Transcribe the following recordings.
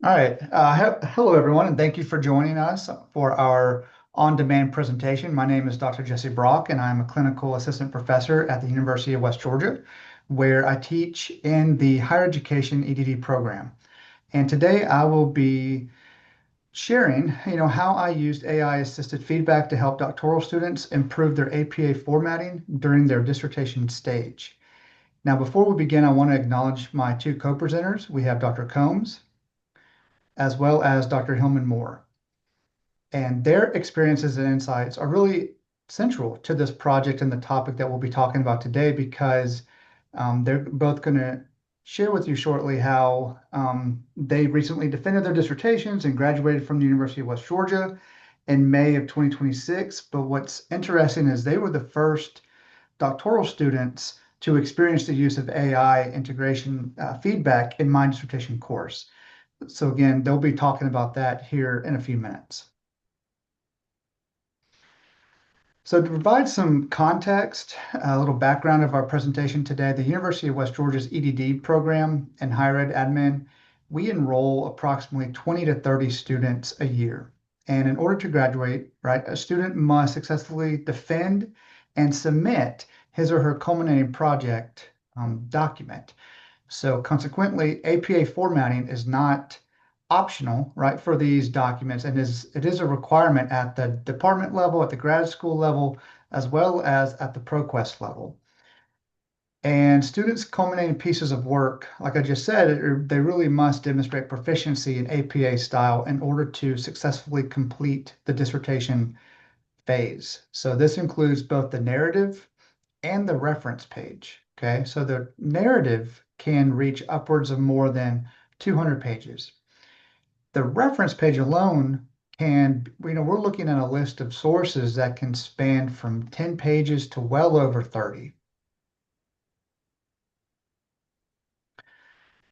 All right. Hello, everyone, and thank you for joining us for our on-demand presentation. My name is Dr. Jesse Brock, and I'm a clinical assistant professor at the University of West Georgia, where I teach in the higher education EDD program. And today I will be sharing, how I used AI-assisted feedback to help doctoral students improve their APA formatting during their dissertation stage. Now, before we begin, I want to acknowledge my two co-presenters. We have Dr. Combs as well as Dr. Hillman Moore. And their experiences and insights are really central to this project and the topic that we'll be talking about today because they're both going to share with you shortly how they recently defended their dissertations and graduated from the University of West Georgia in May of 2026. But what's interesting is they were the first doctoral students to experience the use of AI integration feedback in my dissertation course. So again, they'll be talking about that here in a few minutes. So to provide some context, a little background of our presentation today, the University of West Georgia's EDD program and higher ed admin, we enroll approximately 20 to 30 students a year. And in order to graduate, right, a student must successfully defend and submit his or her culminating project document. So consequently, APA formatting is not optional, right, for these documents, and it is a requirement at the department level, at the grad school level, as well as at the ProQuest level. And students culminating pieces of work, like I just said, they really must demonstrate proficiency in APA style in order to successfully complete the dissertation phase. So this includes both the narrative and the reference page. Okay, so the narrative can reach upwards of more than 200 pages. The reference page alone can, we're looking at a list of sources that can span from 10 pages to well over 30.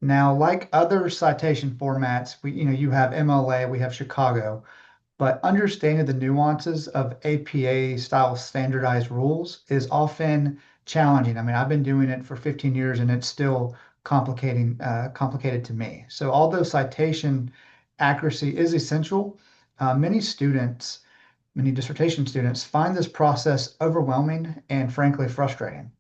Now, like other citation formats, you have MLA, we have Chicago, but understanding the nuances of APA style standardized rules is often challenging. I mean, I've been doing it for 15 years and it's still complicated to me. So although citation accuracy is essential, many dissertation students find this process overwhelming and frankly frustrating.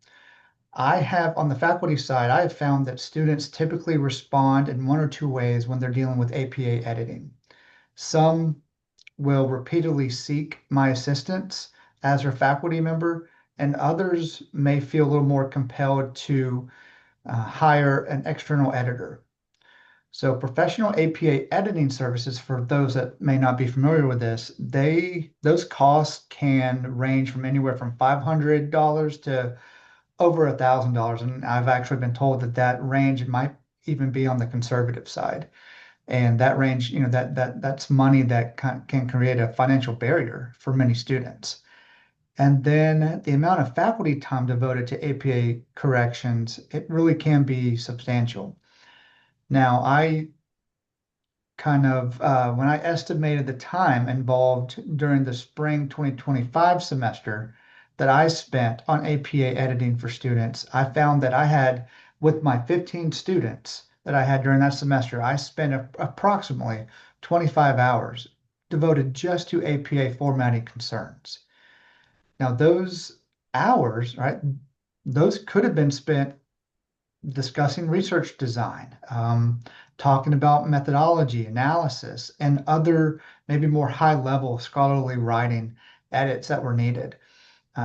On the faculty side, I have found that students typically respond in one or two ways when they're dealing with APA editing. Some will repeatedly seek my assistance as her faculty member, and others may feel a little more compelled to hire an external editor. So professional APA editing services, for those that may not be familiar with this, those costs can range from anywhere from $500 to over $1,000. And I've actually been told that that range might even be on the conservative side. And that range, that's money that can create a financial barrier for many students. And then the amount of faculty time devoted to APA corrections, it really can be substantial. Now, when I estimated the time involved during the spring 2025 semester that I spent on APA editing for students, I found that with my 15 students that I had during that semester, I spent approximately 25 hours devoted just to APA formatting concerns. Now, those hours, right, those could have been spent discussing research design, talking about methodology, analysis, and other maybe more high-level scholarly writing edits that were needed.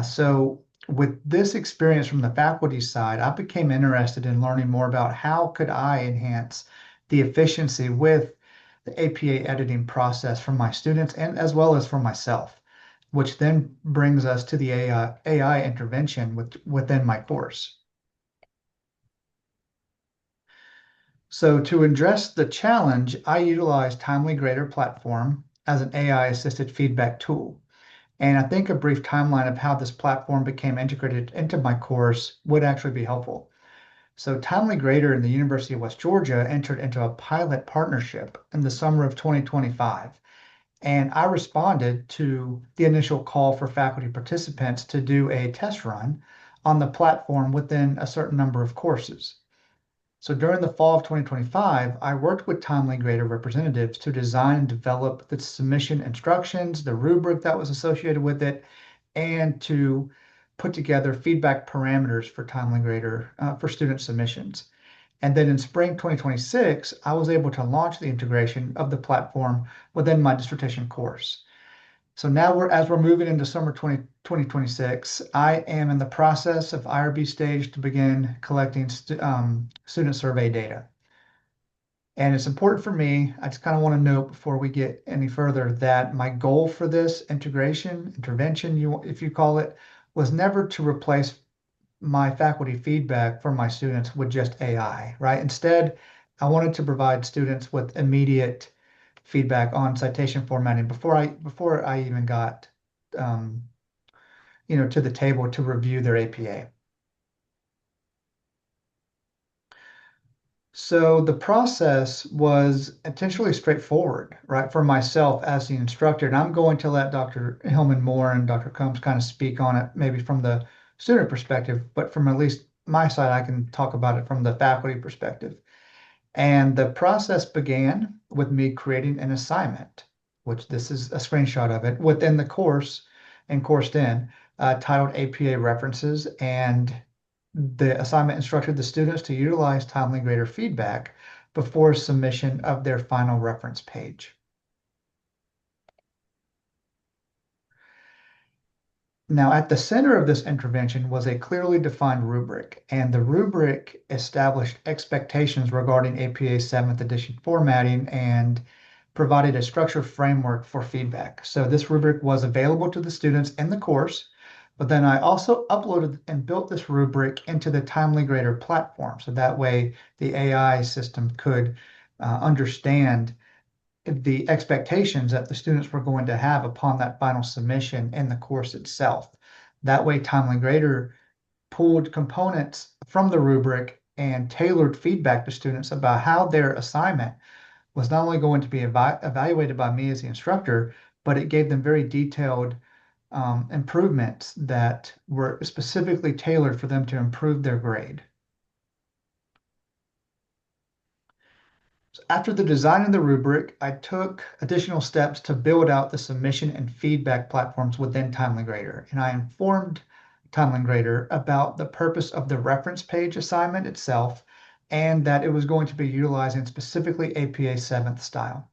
So with this experience from the faculty side, I became interested in learning more about how could I enhance the efficiency with the APA editing process for my students and as well as for myself, which then brings us to the AI intervention within my course. So to address the challenge, I utilize Timely Grader platform as an AI-assisted feedback tool. And I think a brief timeline of how this platform became integrated into my course would actually be helpful. So Timely Grader and the University of West Georgia entered into a pilot partnership in the summer of 2025. And I responded to the initial call for faculty participants to do a test run on the platform within a certain number of courses. So during the fall of 2025, I worked with Timely Grader representatives to design and develop the submission instructions, the rubric that was associated with it, and to put together feedback parameters for Timely Grader for student submissions. And then in spring 2026, I was able to launch the integration of the platform within my dissertation course. So now as we're moving into summer 2026, I am in the process of IRB stage to begin collecting student survey data. And it's important for me, I just kind of want to note before we get any further that my goal for this intervention, if you call it, was never to replace my faculty feedback for my students with just AI, right? Instead, I wanted to provide students with immediate feedback on citation formatting before I even got um, to the table to review their APA. So the process was intentionally straightforward, right, for myself as the instructor. And I'm going to let Dr. Hillman Moore and Dr. Combs kind of speak on it, maybe from the student perspective, but from at least my side, I can talk about it from the faculty perspective. And the process began with me creating an assignment, which this is a screenshot of it within the course and coursed in, titled APA References. And the assignment instructed the students to utilize timely grader feedback before submission of their final reference page. Now, at the center of this intervention was a clearly defined rubric, and the rubric established expectations regarding APA 7th edition formatting and provided a structured framework for feedback. So this rubric was available to the students in the course, but then I also uploaded and built this rubric into the Timely Grader platform. So that way the AI system could understand the expectations that the students were going to have upon that final submission in the course itself. That way, Timely Grader pulled components from the rubric and tailored feedback to students about how their assignment was not only going to be evaluated by me as the instructor, but it gave them very detailed improvements that were specifically tailored for them to improve their grade. After the design of the rubric, I took additional steps to build out the submission and feedback platforms within Timely Grader, and I informed Timely Grader about the purpose of the reference page assignment itself and that it was going to be utilizing specifically APA 7th style.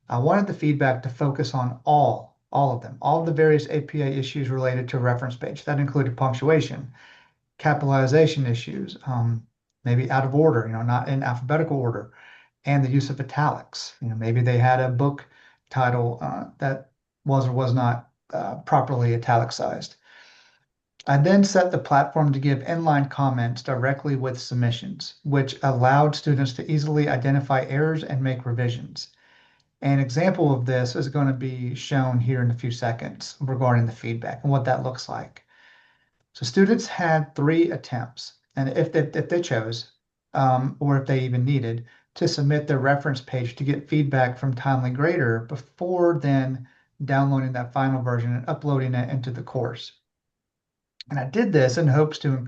I wanted the feedback to focus on all of them, all of the various APA issues related to reference page. That included punctuation, capitalization issues, maybe out of order, not in alphabetical order, and the use of italics. Maybe they had a book title that was or was not properly italicized. I then set the platform to give inline comments directly with submissions, which allowed students to easily identify errors and make revisions. An example of this is going to be shown here in a few seconds regarding the feedback and what that looks like. So students had 3 attempts, and if they chose, or if they even needed, to submit their reference page to get feedback from Timely Grader before then downloading that final version and uploading it into the course. And I did this in hopes to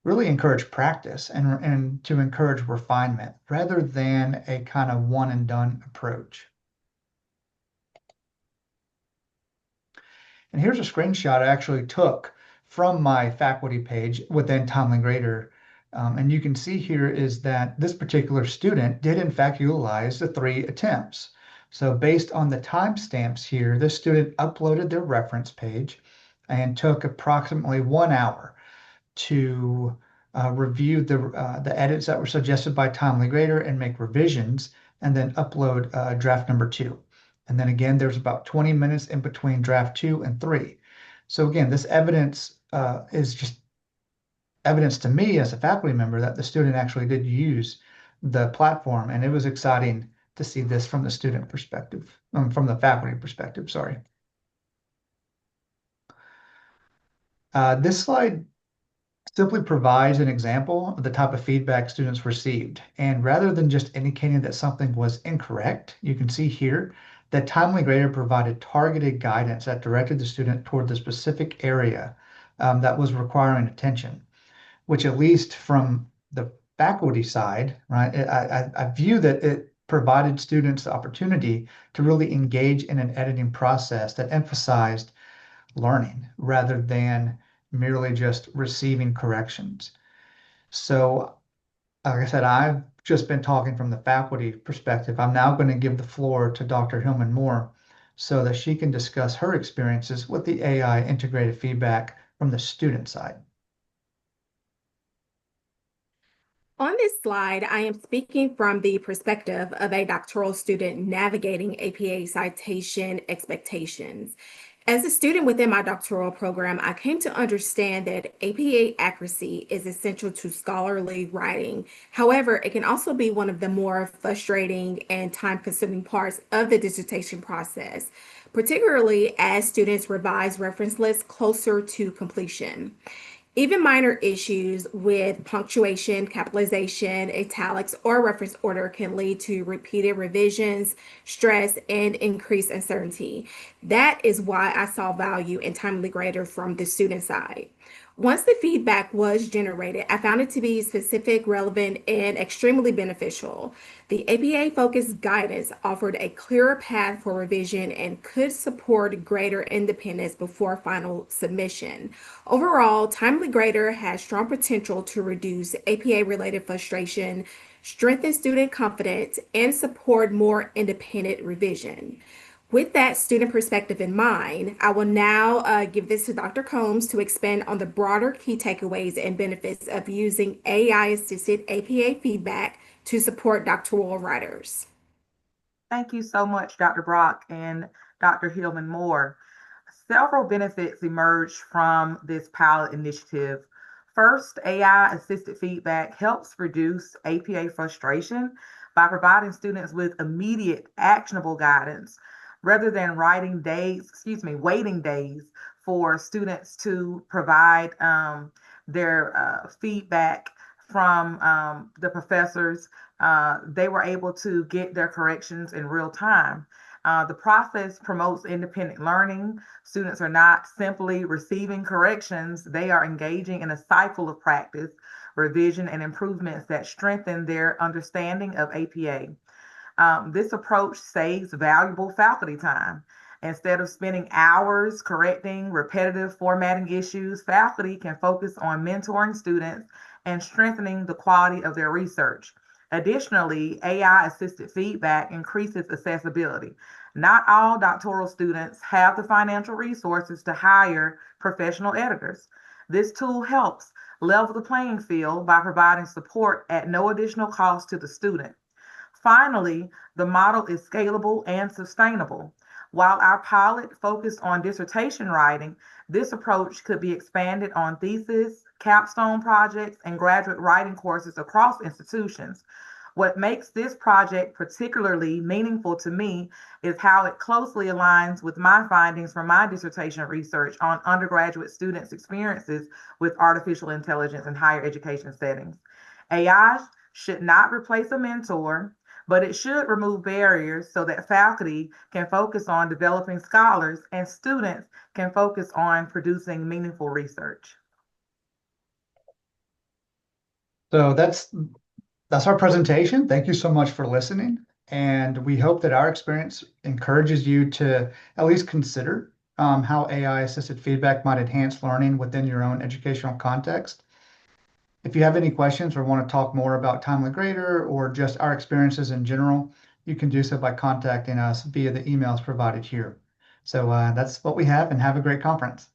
really encourage practice and to encourage refinement rather than a kind of one and done approach. And here's a screenshot I actually took from my faculty page within Timely Grader. And you can see here is that this particular student did in fact utilize the 3 attempts. So based on the timestamps here, this student uploaded their reference page and took approximately 1 hour to review the edits that were suggested by Timely Grader and make revisions, and then upload draft number 2. And then again, there's about 20 minutes in between draft 2 and 3. So again, this evidence is just evidence to me as a faculty member that the student actually did use the platform, and it was exciting to see this from the student perspective, from the faculty perspective, sorry. This slide simply provides an example of the type of feedback students received. And rather than just indicating that something was incorrect, you can see here that Timely Grader provided targeted guidance that directed the student toward the specific area that was requiring attention, which at least from the faculty side, right, I view that it provided students the opportunity to really engage in an editing process that emphasized learning rather than merely just receiving corrections. So, like I said, I've just been talking from the faculty perspective. I'm now going to give the floor to Dr. Hillman Moore so that she can discuss her experiences with the AI integrated feedback from the student side. On this slide, I am speaking from the perspective of a doctoral student navigating APA citation expectations. As a student within my doctoral program, I came to understand that APA accuracy is essential to scholarly writing. However, it can also be one of the more frustrating and time-consuming parts of the dissertation process, particularly as students revise reference lists closer to completion. Even minor issues with punctuation, capitalization, italics, or reference order can lead to repeated revisions, stress, and increased uncertainty. That is why I saw value in timely grader from the student side. Once the feedback was generated, I found it to be specific, relevant, and extremely beneficial. The APA focused guidance offered a clearer path for revision and could support greater independence before final submission. Overall, Timely Grader has strong potential to reduce APA related frustration, strengthen student confidence, and support more independent revision. With that student perspective in mind, I will now give this to Dr. Combs to expand on the broader key takeaways and benefits of using AI assisted APA feedback to support doctoral writers. Thank you so much, Dr. Brock and Dr. Hillman Moore. Several benefits emerged from this pilot initiative. First, AI assisted feedback helps reduce APA frustration by providing students with immediate actionable guidance rather than waiting days for students to provide their feedback from the professors. They were able to get their corrections in real time. The process promotes independent learning. Students are not simply receiving corrections, they are engaging in a cycle of practice, revision, and improvements that strengthen their understanding of APA. This approach saves valuable faculty time. Instead of spending hours correcting repetitive formatting issues, faculty can focus on mentoring students and strengthening the quality of their research. Additionally, AI assisted feedback increases accessibility. Not all doctoral students have the financial resources to hire professional editors. This tool helps level the playing field by providing support at no additional cost to the student. Finally, the model is scalable and sustainable. While our pilot focused on dissertation writing, this approach could be expanded on thesis, capstone projects, and graduate writing courses across institutions. What makes this project particularly meaningful to me is how it closely aligns with my findings from my dissertation research on undergraduate students' experiences with artificial intelligence in higher education settings. AI should not replace a mentor, but it should remove barriers so that faculty can focus on developing scholars and students can focus on producing meaningful research. So that's our presentation. Thank you so much for listening. And we hope that our experience encourages you to at least consider how AI assisted feedback might enhance learning within your own educational context. If you have any questions or want to talk more about Timely Grader or just our experiences in general, you can do so by contacting us via the emails provided here. So that's what we have, and have a great conference.